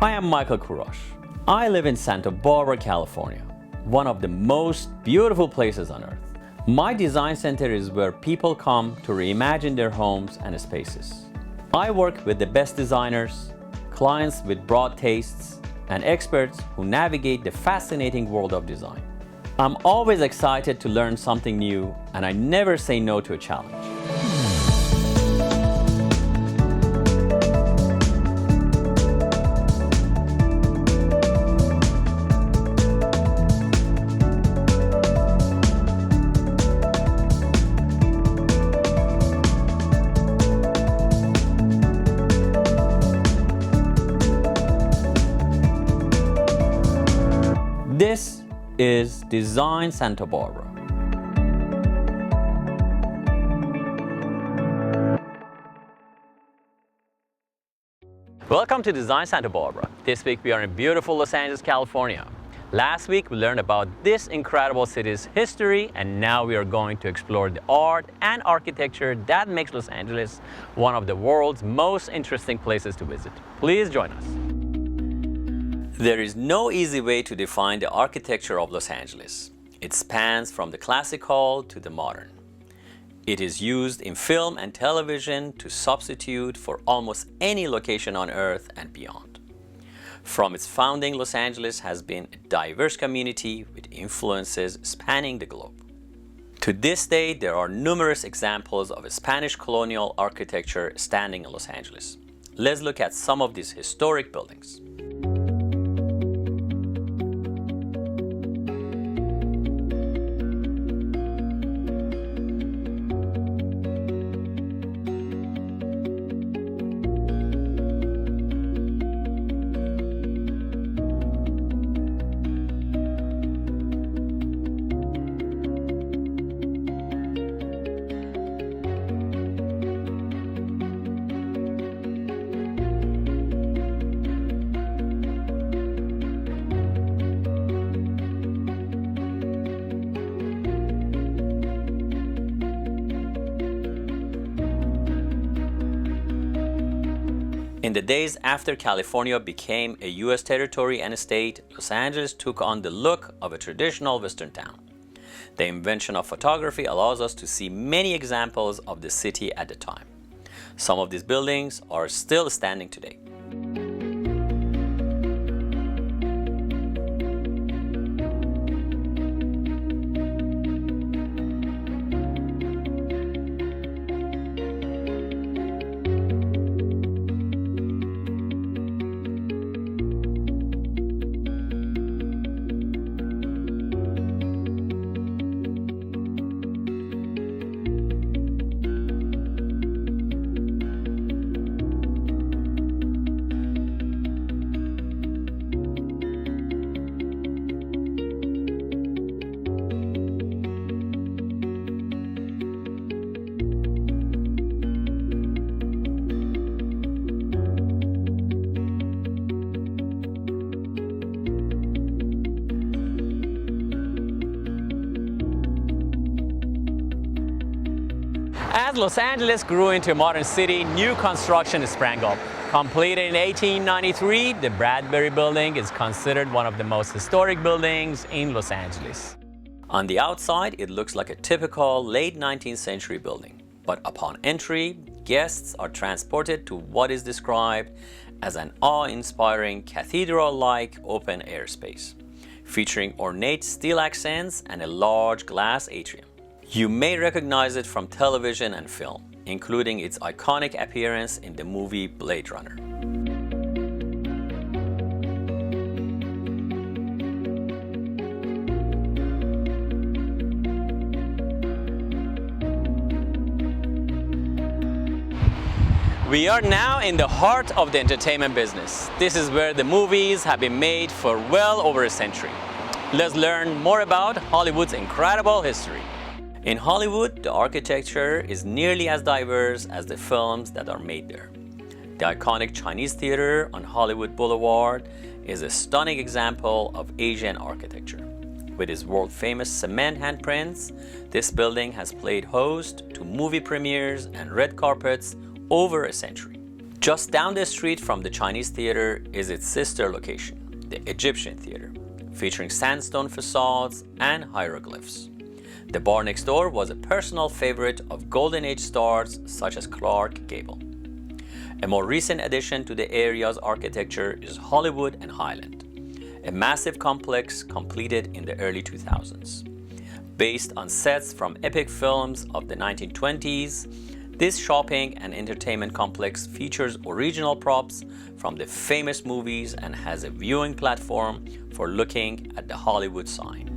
I am Michael Kurosh. I live in Santa Barbara, California, one of the most beautiful places on earth. My design center is where people come to reimagine their homes and spaces. I work with the best designers, clients with broad tastes, and experts who navigate the fascinating world of design. I'm always excited to learn something new, and I never say no to a challenge. This is Design Santa Barbara. Welcome to Design Santa Barbara. This week we are in beautiful Los Angeles, California. Last week we learned about this incredible city's history, and now we are going to explore the art and architecture that makes Los Angeles one of the world's most interesting places to visit. Please join us. There is no easy way to define the architecture of Los Angeles. It spans from the classical to the modern. It is used in film and television to substitute for almost any location on Earth and beyond. From its founding, Los Angeles has been a diverse community with influences spanning the globe. To this day, there are numerous examples of Spanish colonial architecture standing in Los Angeles. Let's look at some of these historic buildings. In the days after California became a U.S. territory and a state, Los Angeles took on the look of a traditional Western town. The invention of photography allows us to see many examples of the city at the time. Some of these buildings are still standing today. As Los Angeles grew into a modern city, new construction sprang up. Completed in 1893, the Bradbury Building is considered one of the most historic buildings in Los Angeles. On the outside, it looks like a typical late 19th century building. But upon entry, guests are transported to what is described as an awe-inspiring cathedral-like open-air space, featuring ornate steel accents and a large glass atrium. You may recognize it from television and film, including its iconic appearance in the movie Blade Runner. We are now in the heart of the entertainment business. This is where the movies have been made for well over a century. Let's learn more about Hollywood's incredible history. In Hollywood, the architecture is nearly as diverse as the films that are made there. The iconic Chinese Theater on Hollywood Boulevard is a stunning example of Asian architecture. With its world-famous cement handprints, this building has played host to movie premieres and red carpets over a century. Just down the street from the Chinese Theater is its sister location, the Egyptian Theater, featuring sandstone facades and hieroglyphs. The bar next door was a personal favorite of Golden Age stars such as Clark Gable. A more recent addition to the area's architecture is Hollywood and Highland, a massive complex completed in the early 2000s. Based on sets from epic films of the 1920s, this shopping and entertainment complex features original props from the famous movies and has a viewing platform for looking at the Hollywood sign.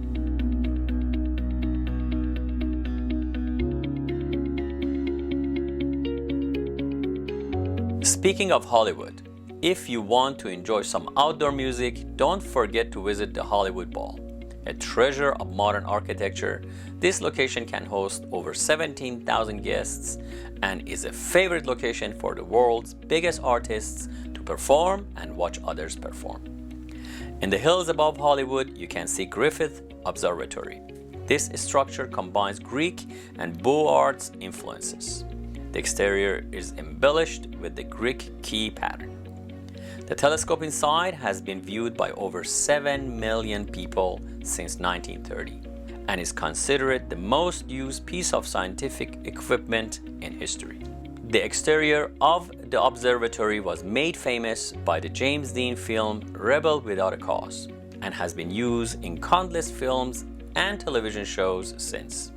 Speaking of Hollywood, if you want to enjoy some outdoor music, don't forget to visit the Hollywood Bowl. A treasure of modern architecture, this location can host over 17,000 guests and is a favorite location for the world's biggest artists to perform and watch others perform. In the hills above Hollywood, you can see Griffith Observatory. This structure combines Greek and Beaux Arts influences. The exterior is embellished with the Greek key pattern. The telescope inside has been viewed by over 7 million people since 1930 and is considered the most used piece of scientific equipment in history. The exterior of the observatory was made famous by the James Dean film Rebel Without a Cause and has been used in countless films and television shows since.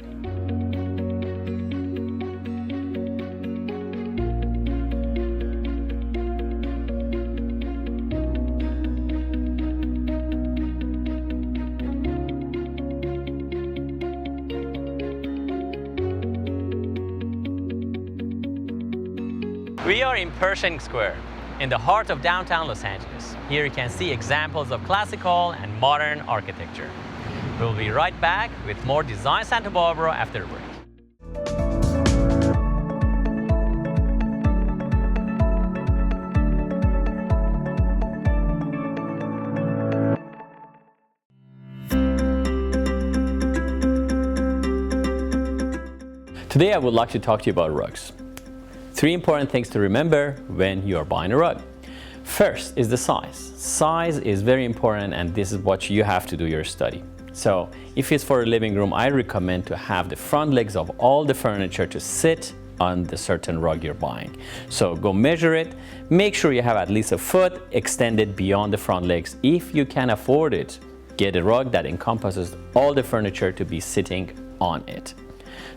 We are in Pershing Square, in the heart of downtown Los Angeles. Here you can see examples of classical and modern architecture. We'll be right back with more Design Santa Barbara after the break. Today I would like to talk to you about rugs. 3 important things to remember when you are buying a rug. First is the size. Size is very important and this is what you have to do your study. So if it's for a living room, I recommend to have the front legs of all the furniture to sit on the certain rug you're buying. So go measure it, make sure you have at least a foot extended beyond the front legs. If you can afford it, get a rug that encompasses all the furniture to be sitting on it.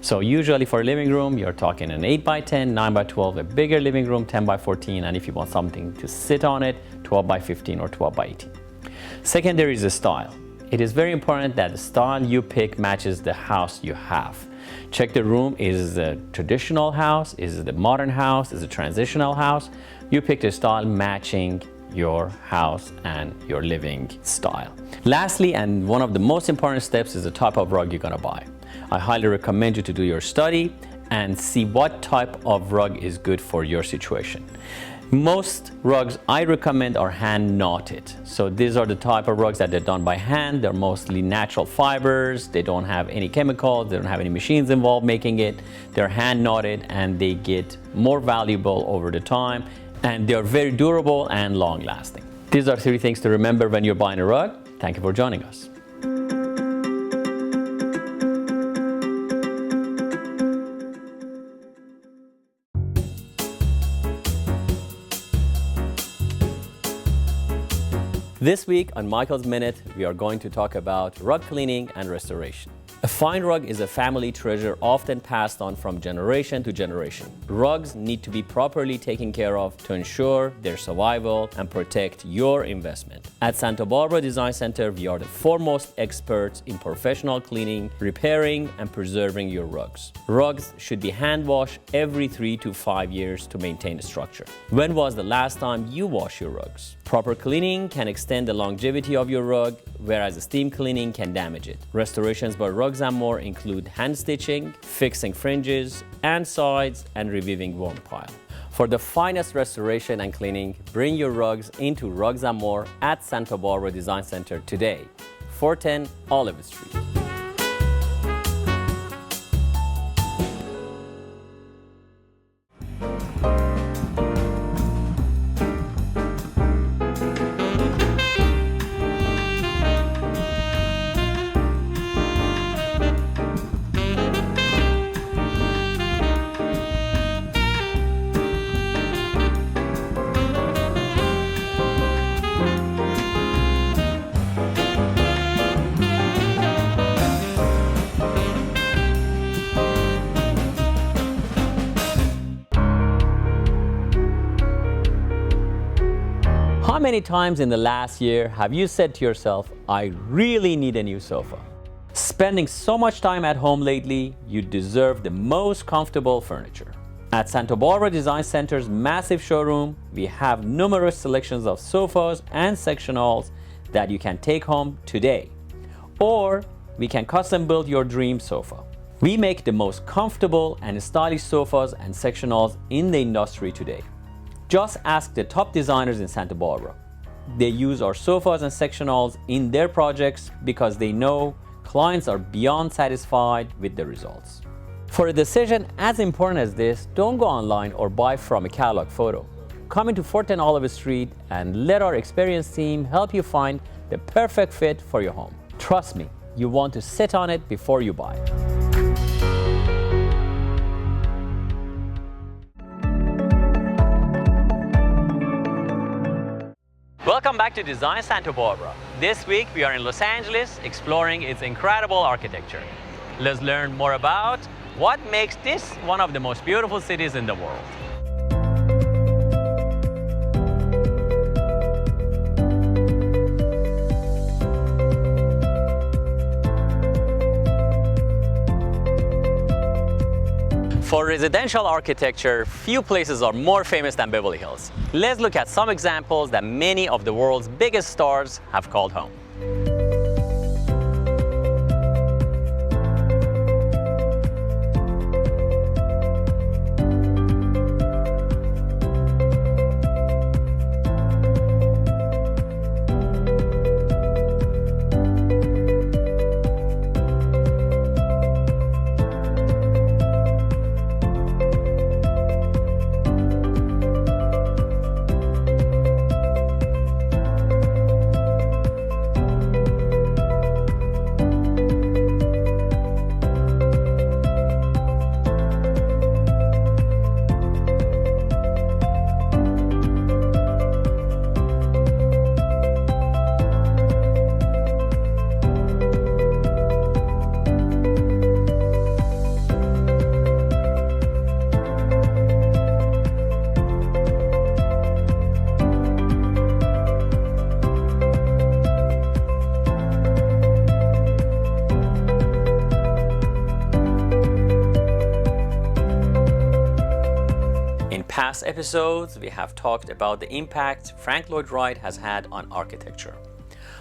So usually for a living room, you're talking an 8x10, 9x12, a bigger living room, 10x14, and if you want something to sit on it, 12x15 or 12x18. Second, there is a style. It is very important that the style you pick matches the house you have. Check the room. Is it a traditional house? Is it a modern house? Is it a transitional house? You pick the style matching your house and your living style. Lastly, and one of the most important steps, is the type of rug you're gonna buy. I highly recommend you to do your study and see what type of rug is good for your situation. Most rugs I recommend are hand knotted. So these are the type of rugs that they're done by hand. They're mostly natural fibers. They don't have any chemicals. They don't have any machines involved making it. They're hand knotted and they get more valuable over the time, and they're very durable and long lasting. These are 3 things to remember when you're buying a rug. Thank you for joining us. This week on Michael's Minute, we are going to talk about rug cleaning and restoration. A fine rug is a family treasure often passed on from generation to generation. Rugs need to be properly taken care of to ensure their survival and protect your investment. At Santa Barbara Design Center, we are the foremost experts in professional cleaning, repairing, and preserving your rugs. Rugs should be hand washed every 3 to 5 years to maintain the structure. When was the last time you washed your rugs? Proper cleaning can extend the longevity of your rug, whereas steam cleaning can damage it. Restorations by Rugs & More include hand stitching, fixing fringes and sides, and reviving worn pile. For the finest restoration and cleaning, bring your rugs into Rugs & More at Santa Barbara Design Center today, 410 Olive Street. many times in the last year have you said to yourself, I really need a new sofa? Spending so much time at home lately, you deserve the most comfortable furniture. At Santa Barbara Design Center's massive showroom, we have numerous selections of sofas and sectionals that you can take home today. Or we can custom build your dream sofa. We make the most comfortable and stylish sofas and sectionals in the industry today. Just ask the top designers in Santa Barbara. They use our sofas and sectionals in their projects because they know clients are beyond satisfied with the results. For a decision as important as this, don't go online or buy from a catalog photo. Come into 410 Olive Street and let our experienced team help you find the perfect fit for your home. Trust me, you want to sit on it before you buy it. Welcome back to Design Santa Barbara. This week we are in Los Angeles exploring its incredible architecture. Let's learn more about what makes this one of the most beautiful cities in the world. For residential architecture, few places are more famous than Beverly Hills. Let's look at some examples that many of the world's biggest stars have called home. Past episodes, we have talked about the impact Frank Lloyd Wright has had on architecture.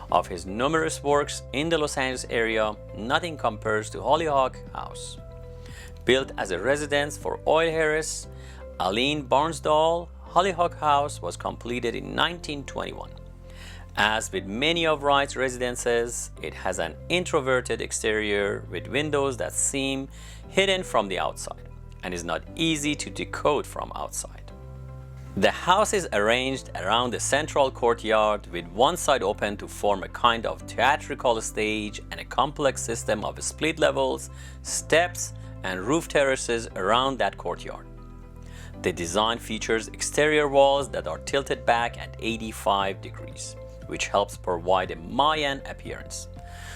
Of his numerous works in the Los Angeles area, nothing compares to Hollyhock House. Built as a residence for Oil Harris, Aline Barnsdall, Hollyhock House was completed in 1921. As with many of Wright's residences, it has an introverted exterior with windows that seem hidden from the outside and is not easy to decode from outside. The house is arranged around a central courtyard with one side open to form a kind of theatrical stage and a complex system of split levels, steps, and roof terraces around that courtyard. The design features exterior walls that are tilted back at 85 degrees, which helps provide a Mayan appearance,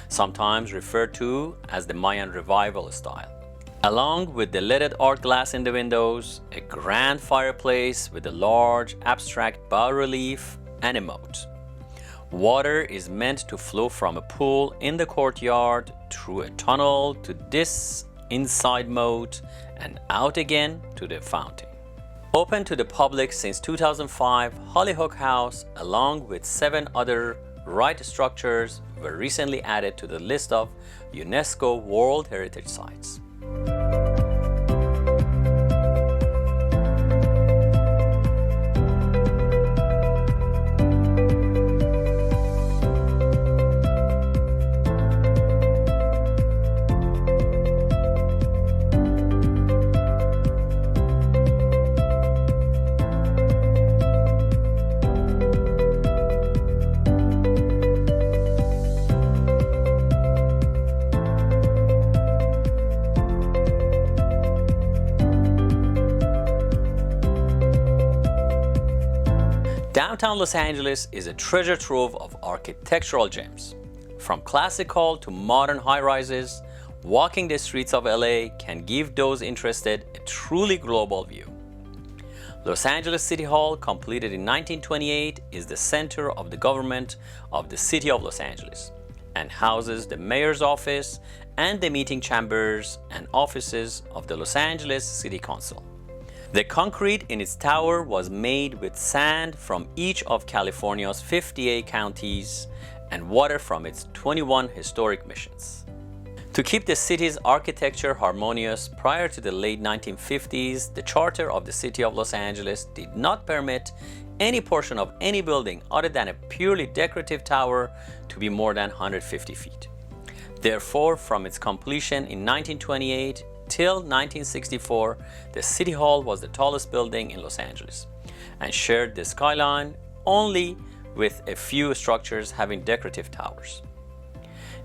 sometimes referred to as the Mayan Revival style. Along with the leaded art glass in the windows, a grand fireplace with a large abstract bas-relief and a moat. Water is meant to flow from a pool in the courtyard through a tunnel to this inside moat and out again to the fountain. Open to the public since 2005, Hollyhock House, along with 7 other Wright structures, were recently added to the list of UNESCO World Heritage Sites. Downtown Los Angeles is a treasure trove of architectural gems. From classical to modern high-rises, walking the streets of LA can give those interested a truly global view. Los Angeles City Hall, completed in 1928, is the center of the government of the City of Los Angeles and houses the mayor's office and the meeting chambers and offices of the Los Angeles City Council. The concrete in its tower was made with sand from each of California's 58 counties and water from its 21 historic missions. To keep the city's architecture harmonious, prior to the late 1950s, the charter of the City of Los Angeles did not permit any portion of any building other than a purely decorative tower to be more than 150 feet. Therefore, from its completion in 1928 till 1964, the City Hall was the tallest building in Los Angeles and shared the skyline only with a few structures having decorative towers.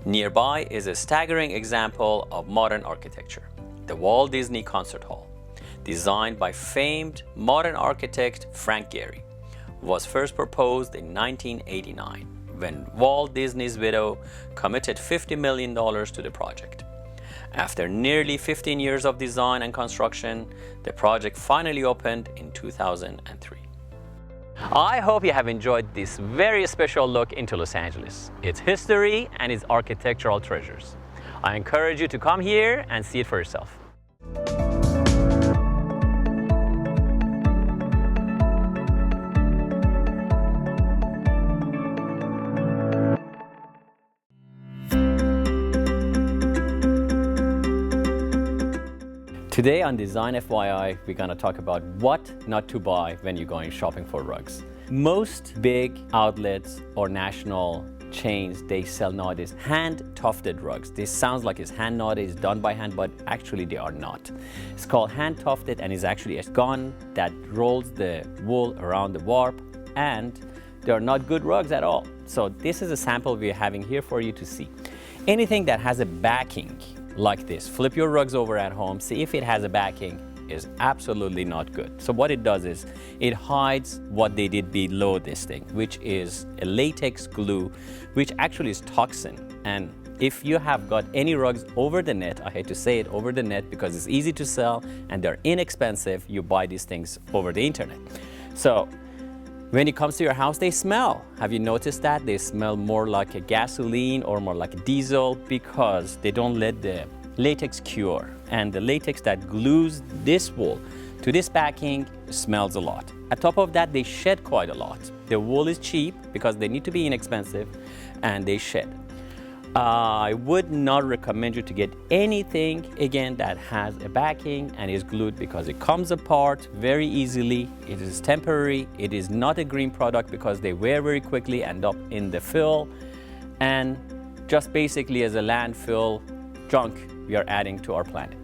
Nearby is a staggering example of modern architecture, the Walt Disney Concert Hall, designed by famed modern architect Frank Gehry, was first proposed in 1989 when Walt Disney's widow committed $50 million to the project. After nearly 15 years of design and construction, the project finally opened in 2003. I hope you have enjoyed this very special look into Los Angeles, its history and its architectural treasures. I encourage you to come here and see it for yourself. Today on Design FYI, we're going to talk about what not to buy when you're going shopping for rugs. Most big outlets or national chains, they sell nowadays hand-tufted rugs. This sounds like it's hand knotted, it's done by hand, but actually they are not. It's called hand-tufted and is actually a gun that rolls the wool around the warp, and they are not good rugs at all. So this is a sample we're having here for you to see. Anything that has a backing like this, flip your rugs over at home, see if it has a backing, is absolutely not good. So what it does is it hides what they did below this thing, which is a latex glue, which actually is toxin. And if you have got any rugs over the net, I hate to say it, over the net, because it's easy to sell and they're inexpensive, you buy these things over the internet. So when it comes to your house, they smell. Have you noticed that? They smell more like a gasoline or more like a diesel because they don't let the latex cure. And the latex that glues this wool to this backing smells a lot. On top of that, they shed quite a lot. The wool is cheap because they need to be inexpensive and they shed. I would not recommend you to get anything, again, that has a backing and is glued because it comes apart very easily. It is temporary. It is not a green product because they wear very quickly, end up in the fill, and just basically as a landfill junk we are adding to our planet.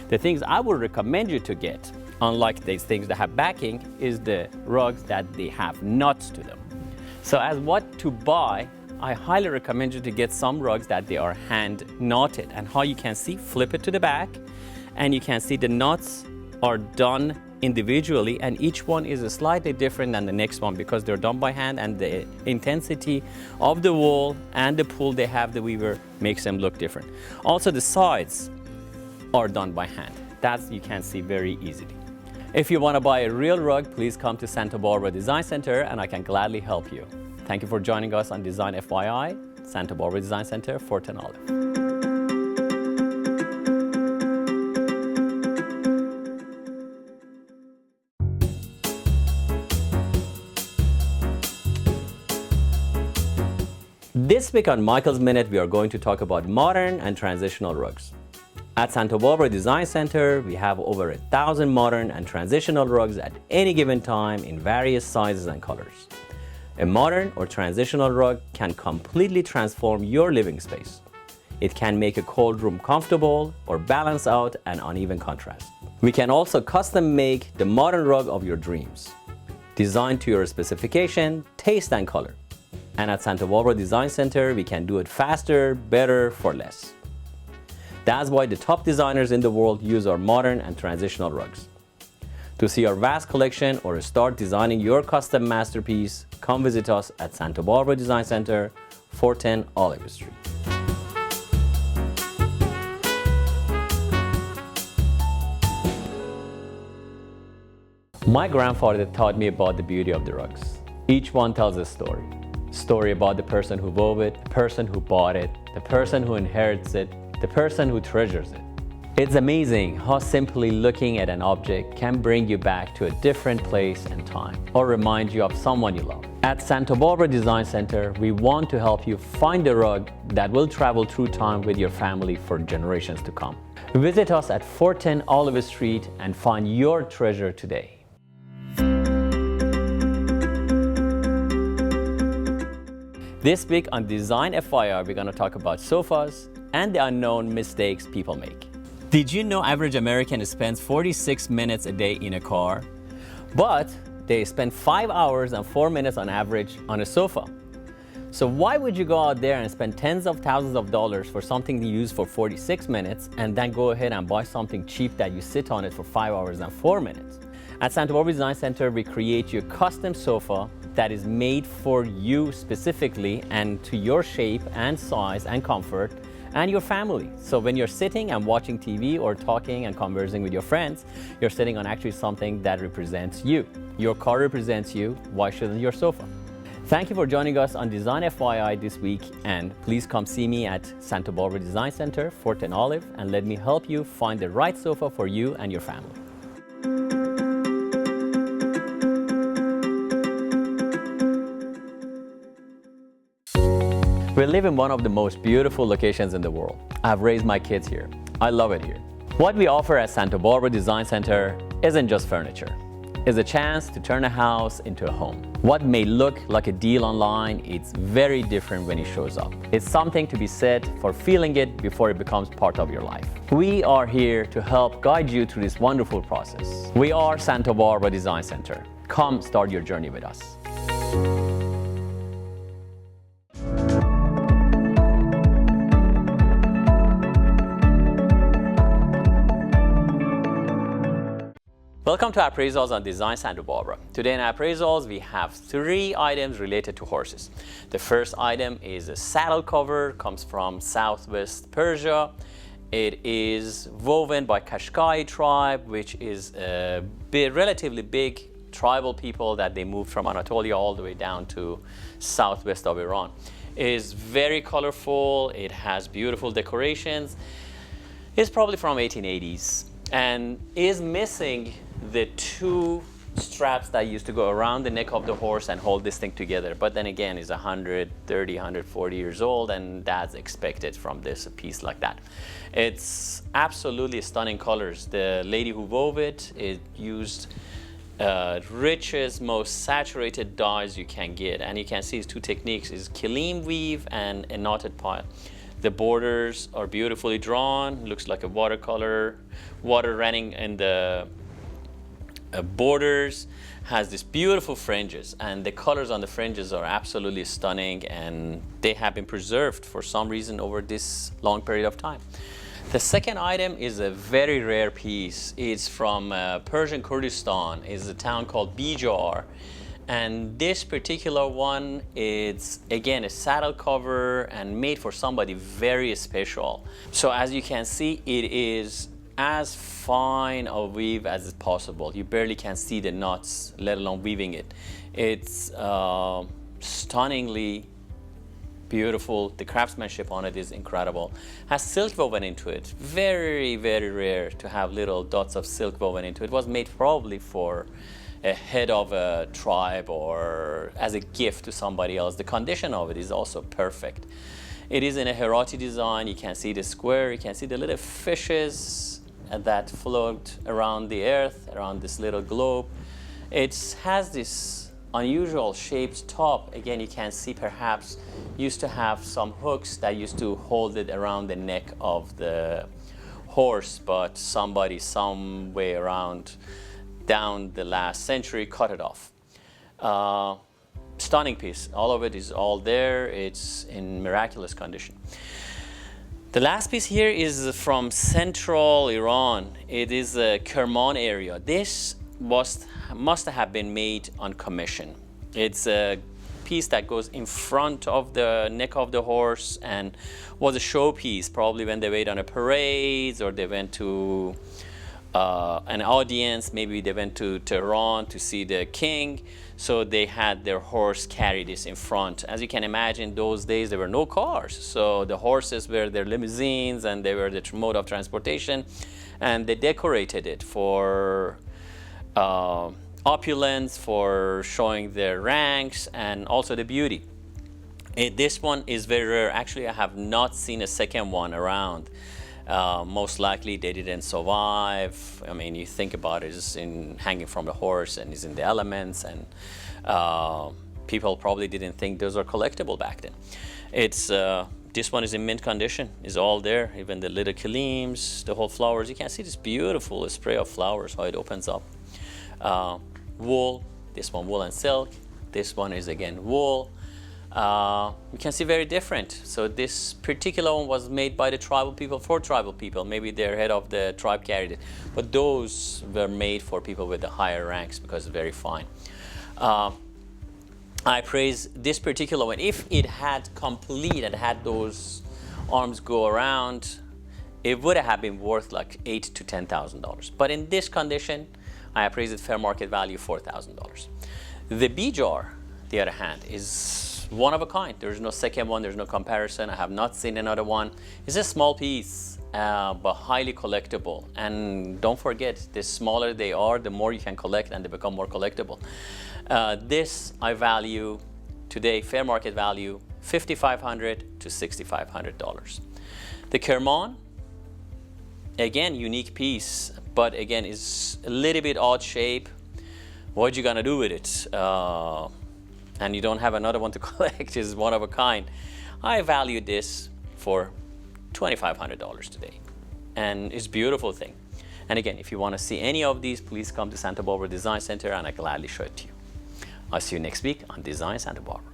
The things I would recommend you to get, unlike these things that have backing, is the rugs that they have nuts to them. So as what to buy, I highly recommend you to get some rugs that they are hand knotted. And how you can see, flip it to the back and you can see the knots are done individually and each one is slightly different than the next one because they're done by hand and the intensity of the wool and the pull they have, the weaver, makes them look different. Also the sides are done by hand. That you can see very easily. If you want to buy a real rug, please come to Santa Barbara Design Center and I can gladly help you. Thank you for joining us on Design FYI, Santa Barbara Design Center, 410 Olive. This week on Michael's Minute, we are going to talk about modern and transitional rugs. At Santa Barbara Design Center, we have over 1,000 modern and transitional rugs at any given time in various sizes and colors. A modern or transitional rug can completely transform your living space. It can make a cold room comfortable or balance out an uneven contrast. We can also custom make the modern rug of your dreams, designed to your specification, taste, and color. And at Santa Barbara Design Center, we can do it faster, better, for less. That's why the top designers in the world use our modern and transitional rugs. To see our vast collection or start designing your custom masterpiece, come visit us at Santa Barbara Design Center, 410 Olive Street. My grandfather taught me about the beauty of the rugs. Each one tells a story. Story about the person who wove it, the person who bought it, the person who inherits it, the person who treasures it. It's amazing how simply looking at an object can bring you back to a different place and time, or remind you of someone you love. At Santa Barbara Design Center, we want to help you find a rug that will travel through time with your family for generations to come. Visit us at 410 Olive Street and find your treasure today. This week on Design FYI, we're going to talk about sofas and the unknown mistakes people make. Did you know average American spends 46 minutes a day in a car? But they spend 5 hours and 4 minutes on average on a sofa. So why would you go out there and spend tens of thousands of dollars for something you use for 46 minutes and then go ahead and buy something cheap that you sit on it for 5 hours and 4 minutes? At Santa Barbara Design Center, we create you a custom sofa that is made for you specifically and to your shape and size and comfort and your family. So when you're sitting and watching TV or talking and conversing with your friends, you're sitting on actually something that represents you. Your car represents you, why shouldn't your sofa? Thank you for joining us on Design FYI this week, and please come see me at Santa Barbara Design Center, 410 Olive, and let me help you find the right sofa for you and your family. We live in one of the most beautiful locations in the world. I've raised my kids here. I love it here. What we offer at Santa Barbara Design Center isn't just furniture. It's a chance to turn a house into a home. What may look like a deal online, it's very different when it shows up. It's something to be said for feeling it before it becomes part of your life. We are here to help guide you through this wonderful process. We are Santa Barbara Design Center. Come start your journey with us. Welcome to Appraisals on Design Santa Barbara. Today in Appraisals, we have 3 items related to horses. The first item is a saddle cover, comes from Southwest Persia. It is woven by Qashqai tribe, which is a relatively big tribal people that they moved from Anatolia all the way down to southwest of Iran. It is very colorful, it has beautiful decorations. It's probably from 1880s and is missing the 2 straps that used to go around the neck of the horse and hold this thing together. But then again, it's 130, 140 years old, and that's expected from this piece like that. It's absolutely stunning colors. The lady who wove it used richest, most saturated dyes you can get. And you can see it's 2 techniques, is kilim weave and a knotted pile. The borders are beautifully drawn, looks like a watercolor, water running in the borders, has these beautiful fringes, and the colors on the fringes are absolutely stunning, and they have been preserved for some reason over this long period of time. The second item is a very rare piece. It's from Persian Kurdistan. It's a town called Bijar. And this particular one, it's again a saddle cover and made for somebody very special. So as you can see, it is as fine a weave as possible. You barely can see the knots, let alone weaving it. It's stunningly beautiful. The craftsmanship on it is incredible. Has silk woven into it. Very, very rare to have little dots of silk woven into it. It was made probably for a head of a tribe or as a gift to somebody else. The condition of it is also perfect. It is in a Herati design. You can see the square, you can see the little fishes that float around the earth, around this little globe. It has this unusual shaped top. Again, you can see perhaps used to have some hooks that used to hold it around the neck of the horse, but somebody some way around down the last century cut it off. Stunning piece. All of it is all there. It's in miraculous condition. The last piece here is from central Iran. It is a Kerman area. This must have been made on commission. It's a piece that goes in front of the neck of the horse and was a showpiece, probably when they went on a parade or they went to an audience. Maybe they went to Tehran to see the king, so they had their horse carry this in front. As you can imagine, those days there were no cars, so the horses were their limousines and they were the mode of transportation, and they decorated it for opulence, for showing their ranks and also the beauty. This one is very rare. Actually, I have not seen a second one around. Most likely they didn't survive. I mean, you think about it, it's in hanging from the horse and it's in the elements, and people probably didn't think those are collectible back then. It's this one is in mint condition. It's all there, even the little kilims, the whole flowers. You can see this beautiful spray of flowers, how it opens up. Wool, this one wool and silk. This one is again wool. You can see very different. So this particular one was made by the tribal people for tribal people. Maybe their head of the tribe carried it, but those were made for people with the higher ranks because it's very fine. I praise this particular one. If it had complete and had those arms go around, it would have been worth like $8,000 to $10,000. But in this condition, I appraise it fair market value $4,000. The bee jar, the other hand, is one of a kind. There's no second one, there's no comparison. I have not seen another one. It's a small piece, but highly collectible. And don't forget, the smaller they are, the more you can collect and they become more collectible. This I value today, fair market value, $5,500 to $6,500. The Kerman, again, unique piece, but again, it's a little bit odd shape. What you gonna do with it? And you don't have another one to collect, is one of a kind. I value this for $2,500 today. And it's a beautiful thing. And again, if you want to see any of these, please come to Santa Barbara Design Center and I'll gladly show it to you. I'll see you next week on Design Santa Barbara.